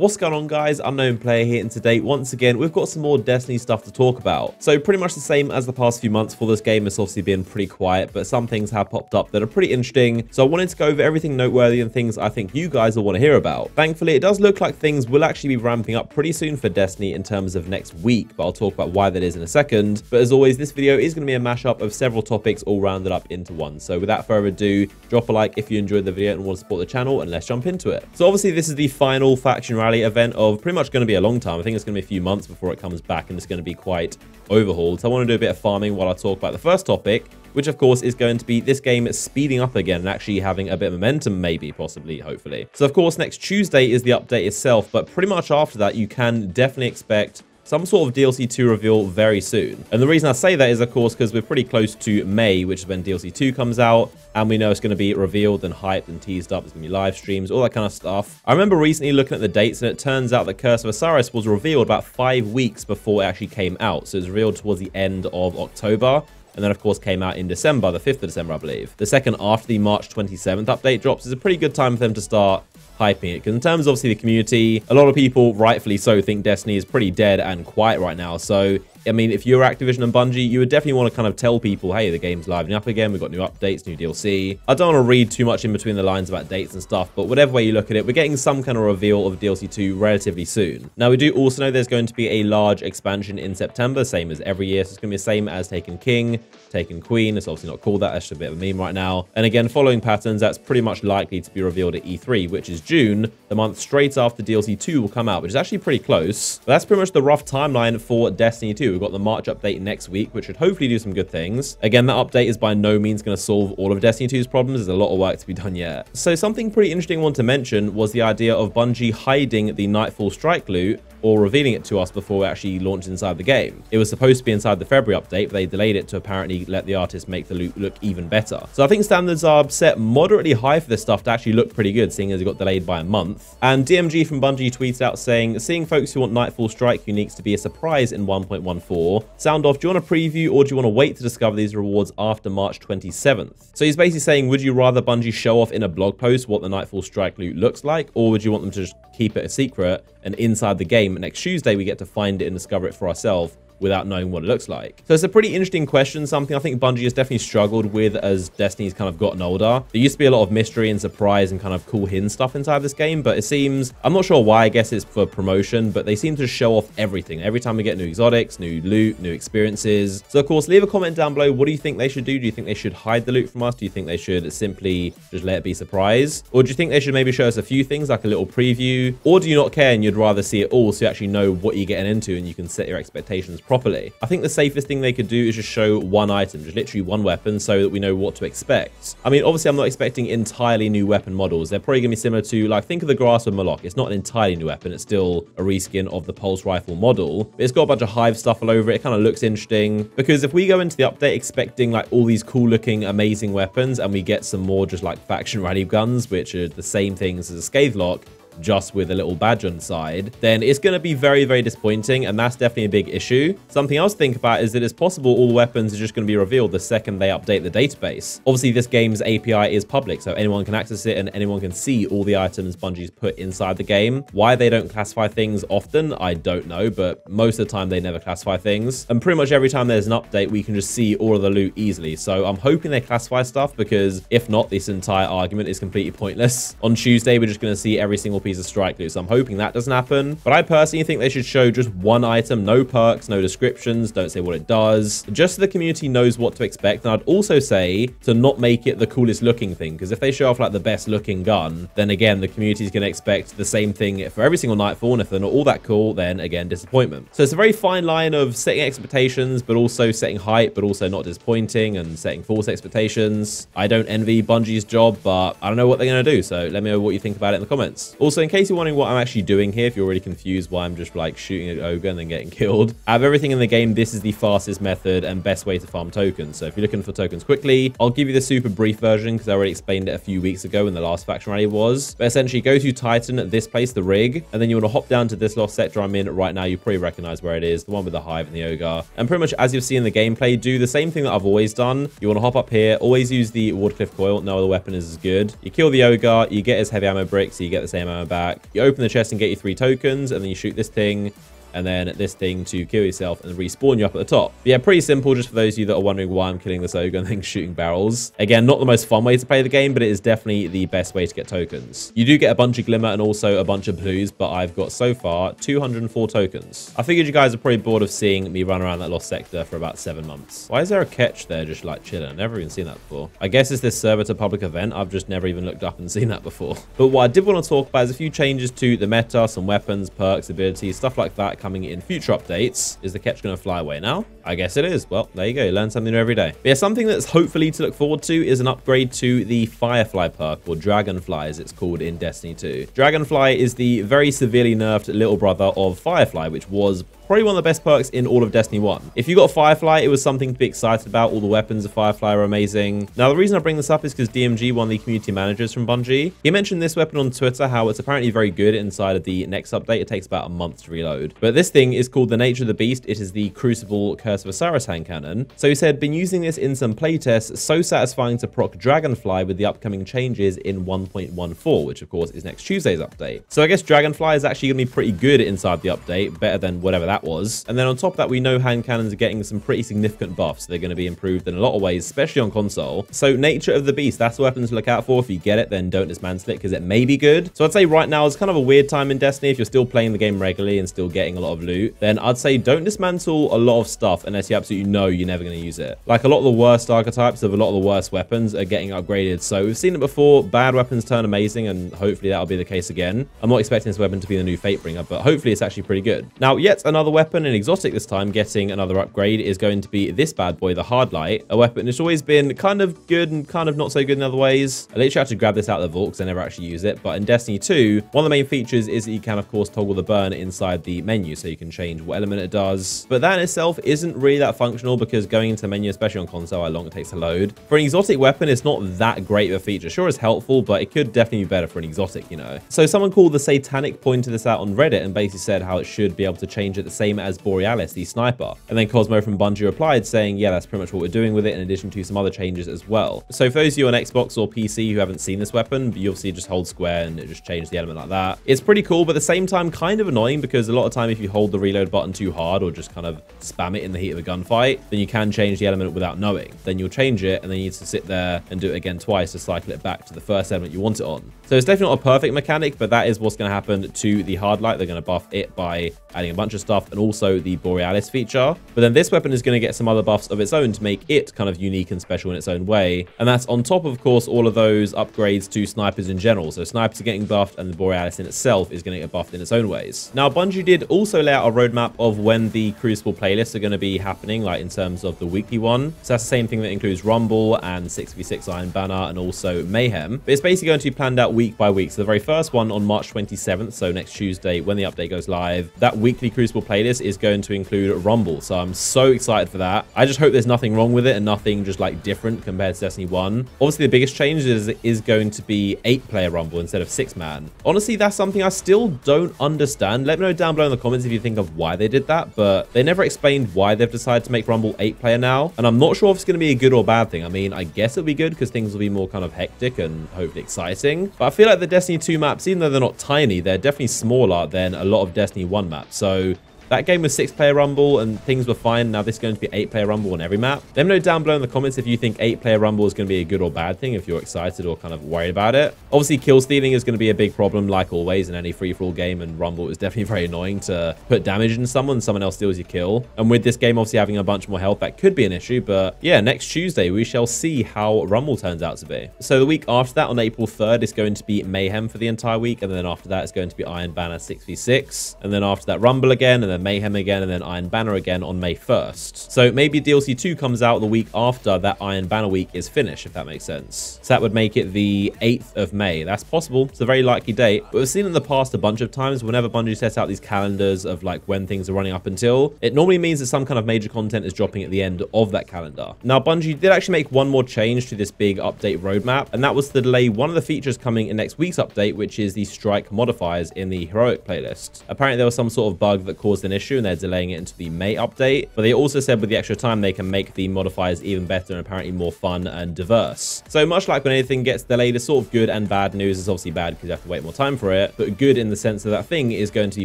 What's going on, guys? Unknown Player here, and today, once again, we've got some more Destiny stuff to talk about. So pretty much the same as the past few months for this game. It's obviously been pretty quiet, but some things have popped up that are pretty interesting. So I wanted to go over everything noteworthy and things I think you guys will want to hear about. Thankfully, it does look like things will actually be ramping up pretty soon for Destiny in terms of next week, but I'll talk about why that is in a second. But as always, this video is going to be a mashup of several topics all rounded up into one. So without further ado, drop a like if you enjoyed the video and want to support the channel, and let's jump into it. So obviously, this is the final faction rally event of pretty much going to be a long time. I think it's going to be a few months before it comes back, and it's going to be quite overhauled. So I want to do a bit of farming while I talk about the first topic, which of course is going to be this game speeding up again and actually having a bit of momentum, maybe, possibly, hopefully. So of course, next Tuesday is the update itself, but pretty much after that, you can definitely expect some sort of DLC 2 reveal very soon. And the reason I say that is, of course, because we're pretty close to May, which is when DLC 2 comes out, and we know it's going to be revealed and hyped and teased up. There's going to be live streams, all that kind of stuff. I remember recently looking at the dates, and it turns out that Curse of Osiris was revealed about 5 weeks before it actually came out. So it was revealed towards the end of October, and then, of course, came out in December, the 5th of December, I believe. The second after the March 27th update drops is a pretty good time for them to start hyping it, because in terms of, obviously, the community, a lot of people, rightfully so, think Destiny is pretty dead and quiet right now. So I mean, if you're Activision and Bungie, you would definitely want to kind of tell people, hey, the game's livening up again. We've got new updates, new DLC. I don't want to read too much in between the lines about dates and stuff, but whatever way you look at it, we're getting some kind of reveal of DLC 2 relatively soon. Now, we do also know there's going to be a large expansion in September, same as every year. So it's going to be the same as Taken King, Taken Queen. It's obviously not called that. That's just a bit of a meme right now. And again, following patterns, that's pretty much likely to be revealed at E3, which is June, the month straight after DLC 2 will come out, which is actually pretty close. But that's pretty much the rough timeline for Destiny 2. We've got the March update next week, which should hopefully do some good things. Again, that update is by no means going to solve all of Destiny 2's problems. There's a lot of work to be done yet. So something pretty interesting I want to mention was the idea of Bungie hiding the Nightfall Strike loot, or revealing it to us before we actually launched inside the game. It was supposed to be inside the February update, but they delayed it to apparently let the artist make the loot look even better. So I think standards are set moderately high for this stuff to actually look pretty good, seeing as it got delayed by a month. And DMG from Bungie tweeted out saying, seeing folks who want Nightfall Strike uniques to be a surprise in 1.14. Sound off, do you want a preview, or do you want to wait to discover these rewards after March 27th? So he's basically saying, would you rather Bungie show off in a blog post what the Nightfall Strike loot looks like, or would you want them to just keep it a secret, and inside the game next Tuesday we get to find it and discover it for ourselves without knowing what it looks like? So it's a pretty interesting question, something I think Bungie has definitely struggled with as Destiny's kind of gotten older. There used to be a lot of mystery and surprise and kind of cool hidden stuff inside this game, but it seems, I'm not sure why, I guess it's for promotion, but they seem to show off everything. Every time we get new exotics, new loot, new experiences. So of course, leave a comment down below. What do you think they should do? Do you think they should hide the loot from us? Do you think they should simply just let it be a surprise? Or do you think they should maybe show us a few things, like a little preview? Or do you not care and you'd rather see it all so you actually know what you're getting into and you can set your expectations properly? I think the safest thing they could do is just show one item, just literally one weapon, so that we know what to expect. I mean, obviously, I'm not expecting entirely new weapon models. They're probably going to be similar to, like, think of the Grasp of Moloch. It's not an entirely new weapon. It's still a reskin of the Pulse Rifle model. But it's got a bunch of Hive stuff all over it. It kind of looks interesting. Because if we go into the update expecting, like, all these cool-looking, amazing weapons, and we get some more just, like, faction rally guns, which are the same things as a Scathelock, just with a little badge on the side, then it's going to be very, very disappointing, and that's definitely a big issue. Something else to think about is that it's possible all the weapons are just going to be revealed the second they update the database. Obviously, this game's API is public, so anyone can access it and anyone can see all the items Bungie's put inside the game. Why they don't classify things often, I don't know, but most of the time they never classify things. And pretty much every time there's an update, we can just see all of the loot easily. So I'm hoping they classify stuff, because if not, this entire argument is completely pointless. On Tuesday, we're just going to see every single piece of strike loot, so I'm hoping that doesn't happen. But I personally think they should show just one item, no perks, no descriptions, don't say what it does, just so the community knows what to expect. And I'd also say to not make it the coolest looking thing, because if they show off like the best looking gun, then again the community is going to expect the same thing for every single Nightfall, and if they're not all that cool, then again disappointment. So it's a very fine line of setting expectations, but also setting hype, but also not disappointing, and setting false expectations. I don't envy Bungie's job, but I don't know what they're going to do, so let me know what you think about it in the comments. Also, in case you're wondering what I'm actually doing here, if you're really confused why I'm just like shooting an ogre and then getting killed, out of everything in the game, this is the fastest method and best way to farm tokens. So if you're looking for tokens quickly, I'll give you the super brief version, because I already explained it a few weeks ago when the last faction rally was. But essentially, go to Titan at this place, the rig, and then you want to hop down to this lost sector I'm in right now. You probably recognize where it is, the one with the hive and the ogre. And pretty much as you've seen in the gameplay, do the same thing that I've always done. You want to hop up here, always use the Wardcliff coil. No other weapon is as good. You kill the ogre, you get his heavy ammo bricks, so you get the same ammo coming back. You open the chest and get your 3 tokens, and then you shoot this thing, and then this thing to kill yourself and respawn you up at the top. But yeah, pretty simple, just for those of you that are wondering why I'm killing this ogre and then shooting barrels. Again, not the most fun way to play the game, but it is definitely the best way to get tokens. You do get a bunch of glimmer and also a bunch of blues, but I've got so far 204 tokens. I figured you guys are probably bored of seeing me run around that lost sector for about 7 months. Why is there a catch there just like chilling? I've never even seen that before. I guess it's this server to public event. I've just never even looked up and seen that before. But what I did want to talk about is a few changes to the meta, some weapons, perks, abilities, stuff like that coming in future updates. Is the catch going to fly away now? I guess it is. Well, there you go. You learn something new every day. But yeah, something that's hopefully to look forward to is an upgrade to the Firefly perk, or Dragonfly as it's called in Destiny 2. Dragonfly is the very severely nerfed little brother of Firefly, which was probably one of the best perks in all of Destiny 1. If you got Firefly, it was something to be excited about. All the weapons of Firefly are amazing. Now, the reason I bring this up is because DMG, one of the community managers from Bungie, he mentioned this weapon on Twitter, how it's apparently very good inside of the next update. It takes about a month to reload. But this thing is called the Nature of the Beast. It is the Crucible Curse of Osiris hand cannon. So he said, been using this in some playtests, so satisfying to proc Dragonfly with the upcoming changes in 1.14, which of course is next Tuesday's update. So I guess Dragonfly is actually going to be pretty good inside the update, better than whatever that was. And then on top of that, we know hand cannons are getting some pretty significant buffs. They're going to be improved in a lot of ways, especially on console. So Nature of the Beast, that's the weapon to look out for. If you get it, then don't dismantle it because it may be good. So I'd say right now is kind of a weird time in Destiny. If you're still playing the game regularly and still getting a lot of loot, then I'd say don't dismantle a lot of stuff unless you absolutely know you're never going to use it. Like a lot of the worst archetypes of a lot of the worst weapons are getting upgraded. So we've seen it before. Bad weapons turn amazing, and hopefully that'll be the case again. I'm not expecting this weapon to be the new Fatebringer, but hopefully it's actually pretty good. Now, yet another weapon, an exotic this time, getting another upgrade is going to be this bad boy, the Hardlight, a weapon that's always been kind of good and kind of not so good in other ways. I literally had to grab this out of the vault because I never actually use it. But in Destiny 2, one of the main features is that you can, of course, toggle the burn inside the menu, so you can change what element it does. But that in itself isn't really that functional because going into menu, especially on console, how long it takes to load. For an exotic weapon, it's not that great of a feature. Sure, it's helpful, but it could definitely be better for an exotic, you know. So someone called the Satanic pointed this out on Reddit and basically said how it should be able to change it the same as Borealis, the sniper. And then Cosmo from Bungie replied saying, yeah, that's pretty much what we're doing with it, in addition to some other changes as well. So for those of you on Xbox or PC who haven't seen this weapon, you obviously just hold square and it just changed the element like that. It's pretty cool, but at the same time kind of annoying because a lot of time if you hold the reload button too hard or just kind of spam it in the heat of a gunfight, then you can change the element without knowing. Then you'll change it and then you need to sit there and do it again twice to cycle it back to the first element you want it on. So it's definitely not a perfect mechanic, but that is what's going to happen to the Hardlight. They're going to buff it by adding a bunch of stuff and also the Borealis feature. But then this weapon is going to get some other buffs of its own to make it kind of unique and special in its own way. And that's on top of course, all of those upgrades to snipers in general. So snipers are getting buffed and the Borealis in itself is going to get buffed in its own ways. Now, Bungie did also lay out a roadmap of when the Crucible playlists are going to be happening, like in terms of the weekly one. So that's the same thing that includes Rumble and 6v6 Iron Banner and also Mayhem. But it's basically going to be planned out week by week. So the very first one on March 27th, so next Tuesday when the update goes live, that weekly Crucible playlist is going to include Rumble. So I'm so excited for that. I just hope there's nothing wrong with it and nothing just like different compared to Destiny 1. Obviously, the biggest change is going to be 8-player Rumble instead of 6-man. Honestly, that's something I still don't understand. Let me know down below in the comments if you think of why they did that, but they never explained why they've decided to make Rumble 8-player now. And I'm not sure if it's going to be a good or bad thing. I mean, I guess it'll be good because things will be more kind of hectic and hopefully exciting. But I feel like the Destiny 2 maps, even though they're not tiny, they're definitely smaller than a lot of Destiny 1 maps. So that game was 6-player Rumble and things were fine. Now this is going to be 8-player Rumble on every map. Let me know down below in the comments if you think 8-player Rumble is going to be a good or bad thing, if you're excited or kind of worried about it. Obviously, kill stealing is going to be a big problem, like always in any free-for-all game, and Rumble is definitely very annoying to put damage in someone else steals your kill. And with this game obviously having a bunch more health, that could be an issue. But yeah, next Tuesday, we shall see how Rumble turns out to be. So the week after that, on April 3rd, is going to be Mayhem for the entire week. And then after that, it's going to be Iron Banner 6v6. And then after that, Rumble again, and then Mayhem again, and then Iron Banner again on May 1st. So maybe DLC 2 comes out the week after that Iron Banner week is finished, if that makes sense. So that would make it the 8th of May. That's possible. It's a very likely date. But we've seen in the past a bunch of times whenever Bungie sets out these calendars of like when things are running up until, it normally means that some kind of major content is dropping at the end of that calendar. Now, Bungie did actually make one more change to this big update roadmap, and that was to delay one of the features coming in next week's update, which is the strike modifiers in the heroic playlist. Apparently, there was some sort of bug that caused an an issue and they're delaying it into the May update. But they also said with the extra time, they can make the modifiers even better and apparently more fun and diverse. So much like when anything gets delayed, it's sort of good and bad news. It's obviously bad because you have to wait more time for it, but good in the sense that that thing is going to be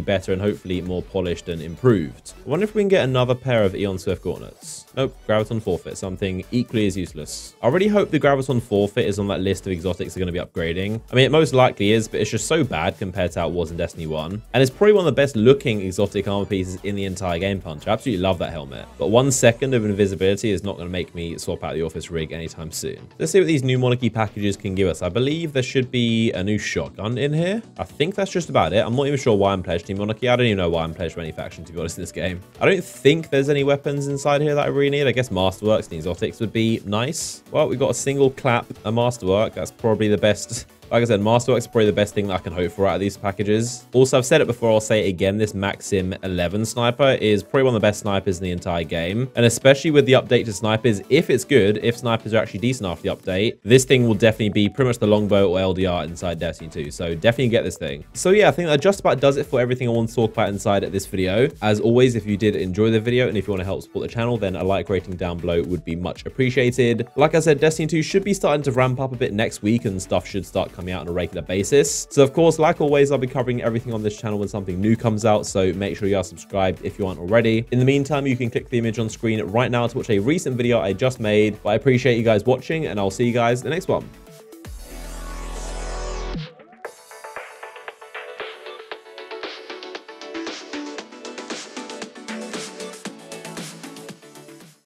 better and hopefully more polished and improved. I wonder if we can get another pair of Eon Swift Gauntlets. Nope, Graviton Forfeit, something equally as useless. I really hope the Graviton Forfeit is on that list of exotics they're going to be upgrading. I mean, it most likely is, but it's just so bad compared to how it was in Destiny 1. And it's probably one of the best looking exotic armor pieces in the entire game, Punch. I absolutely love that helmet. But 1 second of invisibility is not going to make me swap out the Office rig anytime soon. Let's see what these new monarchy packages can give us. I believe there should be a new shotgun in here. I think that's just about it. I'm not even sure why I'm pledged Team Monarchy. I don't even know why I'm pledged to any faction, to be honest, in this game. I don't think there's any weapons inside here that I really need. I guess Masterworks and exotics would be nice. Well, we've got a single clap, a Masterwork. That's probably the best. Like I said, Masterworks is probably the best thing that I can hope for out of these packages. Also, I've said it before, I'll say it again, this Maxim 11 sniper is probably one of the best snipers in the entire game. And especially with the update to snipers, if it's good, if snipers are actually decent after the update, this thing will definitely be pretty much the longbow or LDR inside Destiny 2. So definitely get this thing. So yeah, I think that just about does it for everything I want to talk about inside this video. As always, if you did enjoy the video and if you want to help support the channel, then a like rating down below would be much appreciated. Like I said, Destiny 2 should be starting to ramp up a bit next week and stuff should start coming out on a regular basis. So of course, like always, I'll be covering everything on this channel when something new comes out, so make sure you are subscribed if you aren't already. In the meantime, you can click the image on screen right now to watch a recent video I just made, but I appreciate you guys watching and I'll see you guys in the next one.